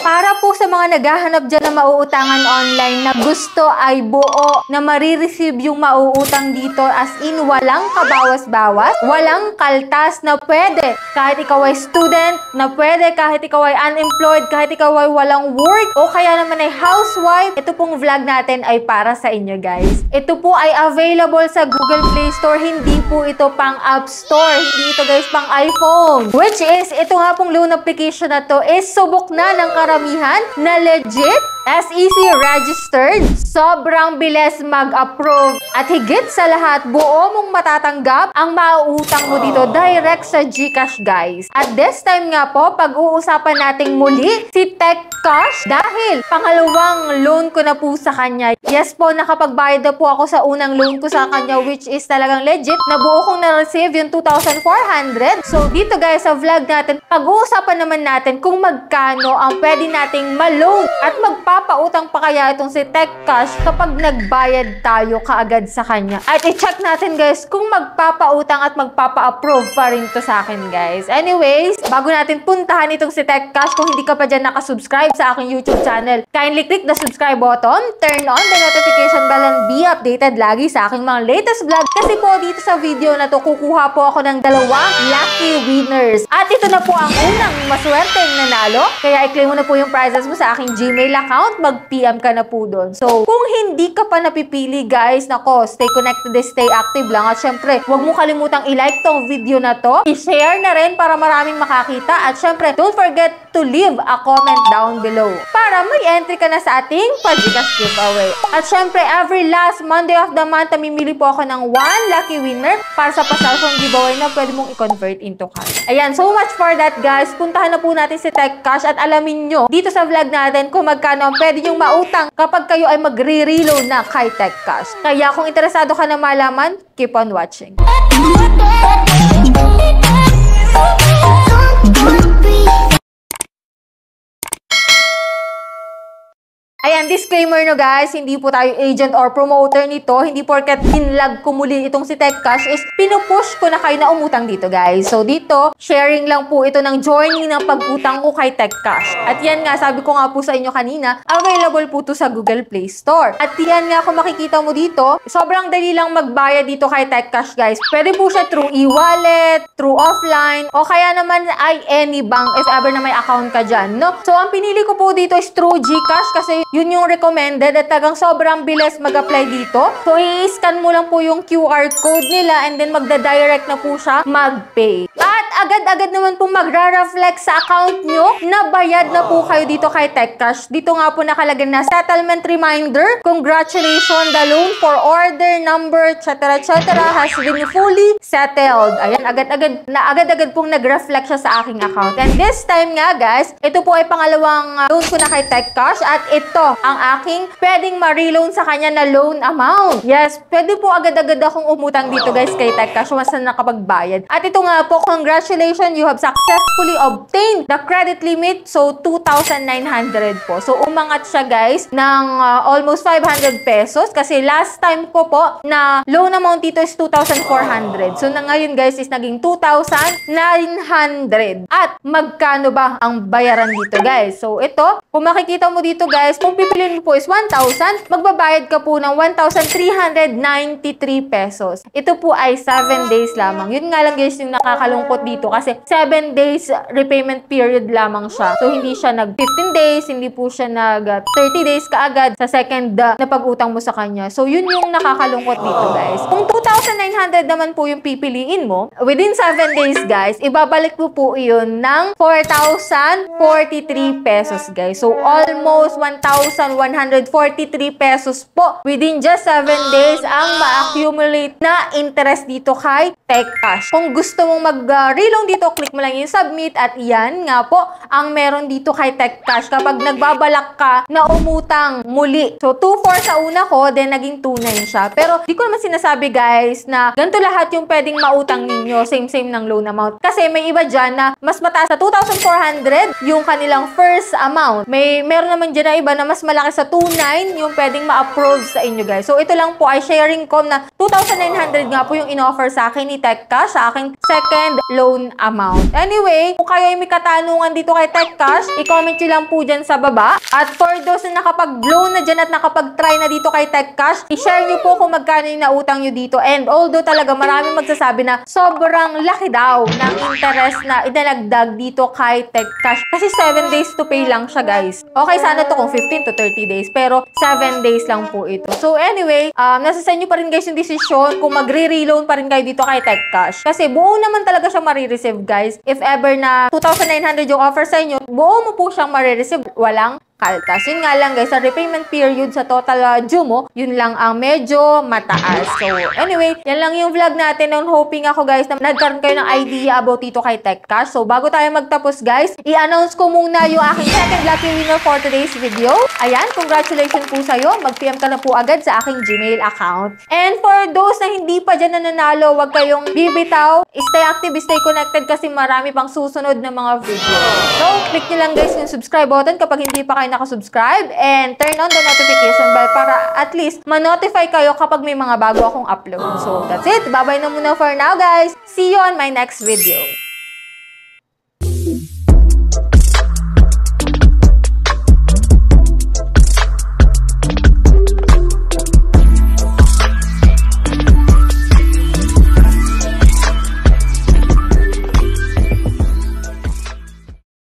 Para po sa mga naghahanap dyan na mauutangan online na gusto ay buo na marireceive yung mauutang dito as in walang kabawas-bawas, walang kaltas na pwede. Kahit ikaw ay student, na pwede, kahit ikaw ay unemployed, kahit ikaw ay walang work, o kaya naman ay housewife, ito pong vlog natin ay para sa inyo guys. Ito po ay available sa Google Play Store, hindi po ito pang App Store, hindi ito guys pang iPhone. Which is, ito nga pong loan application na to is subok na ng karamihan na legit, SEC registered, sobrang bilis mag-approve, at higit sa lahat, buo mong matatanggap ang mauutang mo dito direct sa GCash guys. At this time nga po, pag-uusapan nating muli si TechCash dahil pangalawang loan ko na po sa kanya. Yes po, nakapagbayad na po ako sa unang loan ko sa kanya which is talagang legit, na buo kong na-receive yung 2,400. So dito guys sa vlog natin, pag-uusapan naman natin kung magkano ang pwede nating ma-loan at magpapautang pa kaya itong si TechCash kapag nagbayad tayo kaagad sa kanya. At i-check natin guys kung magpapautang at magpapa-approve pa rin to sa akin guys. Anyways, bago natin puntahan itong si TechCash, kung hindi ka pa dyan nakasubscribe sa aking YouTube channel, kindly click the subscribe button, turn on the notification bell and be updated lagi sa aking mga latest vlog. Kasi po dito sa video na to, kukuha po ako ng dalawang lucky winners. At ito na po ang unang maswerteng nanalo. Kaya i-claim mo na po yung prizes mo sa aking Gmail account, mag-PM ka na po doon. So, kung hindi ka pa napipili guys, nako, stay connected, stay active lang. At syempre, huwag mo kalimutang i-like tong video na to, i-share na rin para maraming makakita. At syempre, don't forget to leave a comment down below para may entry ka na sa ating GCash giveaway. At syempre, every last Monday of the month, namimili po ako ng one lucky winner para sa pasasong giveaway na pwede mong i-convert into cash. Ayan, so much for that guys. Puntahan na po natin si TechCash at alamin nyo dito sa vlog natin kung magkano ang pwede yung mautang kapag kayo ay magre-reload na kay TechCash. Kaya kung interesado ka na malaman, keep on watching. Ayan, disclaimer no guys, hindi po tayo agent or promoter nito. Hindi porket pinlag ko muli itong si TechCash is pinupush ko na kayo na umutang dito guys. So dito, sharing lang po ito ng joining ng pag-utang ko kay TechCash. At yan nga, sabi ko nga po sa inyo kanina, available po to sa Google Play Store. At yan nga, kung makikita mo dito, sobrang dali lang magbayad dito kay TechCash guys. Pwede po siya through e-wallet, through offline, o kaya naman ay any bank if ever na may account ka dyan, no? So ang pinili ko po dito is through GCash kasi yun yung recommended at tagang sobrang bilis mag-apply dito. So, i-scan mo lang po yung QR code nila and then magda-direct na po siya mag-pay. At agad-agad naman po magra-reflect sa account nyo na bayad na po kayo dito kay TechCash. Dito nga po nakalagay na settlement reminder. Congratulations, the loan for order number, etc. has been fully settled. Ayan, agad-agad pong nag-reflect siya sa aking account. And this time nga guys, ito po ay pangalawang loan ko na kay TechCash at ito ang aking pwedeng ma-reloan sa kanya na loan amount. Yes, pwede po agad-agad akong umutang dito guys kay TechCash once na nakapagbayad. At ito nga po, congratulations, you have successfully obtained the credit limit. So, 2,900 po. So, umangat siya guys ng almost 500 pesos kasi last time ko po na loan amount dito is 2,400. So, na ngayon guys is naging 2,900. At magkano ba ang bayaran dito guys? So, ito, kung makikita mo dito guys, kung pipiliin mo po is 1,000, magbabayad ka po ng 1,393 pesos. Ito po ay 7 days lamang. Yun nga lang guys yung nakakalungkot dito kasi 7 days repayment period lamang siya. So, hindi siya nag 15 days, hindi po siya nag 30 days kaagad sa second na pag-utang mo sa kanya. So, yun yung nakakalungkot dito guys. Kung 2,900 naman po yung pipiliin mo, within 7 days guys, ibabalik mo po yun ng 4,043 pesos guys. So, almost 1,143 pesos po within just 7 days ang ma-accumulate na interest dito kay TechCash. Kung gusto mong mag-reloan dito, click mo lang yung submit at yan nga po ang meron dito kay TechCash kapag nagbabalak ka na umutang muli. So, 2,400 sa una ko, then naging 2,900 siya. Pero di ko naman sinasabi guys na ganito lahat yung pwedeng mautang ninyo, same ng loan amount. Kasi may iba dyan na mas mataas sa 2,400 yung kanilang first amount. Meron naman dyan na iba na mas malaki sa 2.9 yung pwedeng ma-approve sa inyo guys. So ito lang po ay sharing ko na 2,900 nga po yung in-offer sa akin ni TechCash sa aking second loan amount. Anyway, kung kayo ay may katanungan dito kay TechCash, i-comment nyo lang po dyan sa baba. At for those na nakapag-loan na dyan at nakapag-try na dito kay TechCash, i-share nyo po kung magkano yung nautang nyo dito. And although talaga maraming magsasabi na sobrang laki daw ng interest na idalagdag dito kay TechCash. Kasi 7 days to pay lang siya guys. Okay, sana to kung 15 to 30 days. Pero 7 days lang po ito. So anyway, nasa sa inyo pa rin guys yung desisyon kung magre-reloan pa rin kayo dito kay TechCash. Kasi buo naman talaga siyang marireceive guys. If ever na 2,900 yung offer sa inyo, buo mo po siyang marireceive. Walang kaltas. Yun nga lang guys, sa repayment period sa total due mo, yun lang ang medyo mataas. So anyway, yan lang yung vlog natin. And hoping ako guys na nagkaroon kayo ng idea about dito kay TechCash. So bago tayo magtapos guys, i-announce ko muna yung aking second lucky winner for today's video. Ayan, congratulations po sa'yo. Mag-PM ka na po agad sa aking Gmail account. And for those na hindi pa dyan nananalo, huwag kayong bibitaw. Stay active, stay connected kasi marami pang susunod na mga video. So click nyo lang guys yung subscribe button kapag hindi pa kayo nakasubscribe and turn on the notification bell para at least ma-notify kayo kapag may mga bago akong upload. So that's it. Bye-bye na muna for now guys. See you on my next video.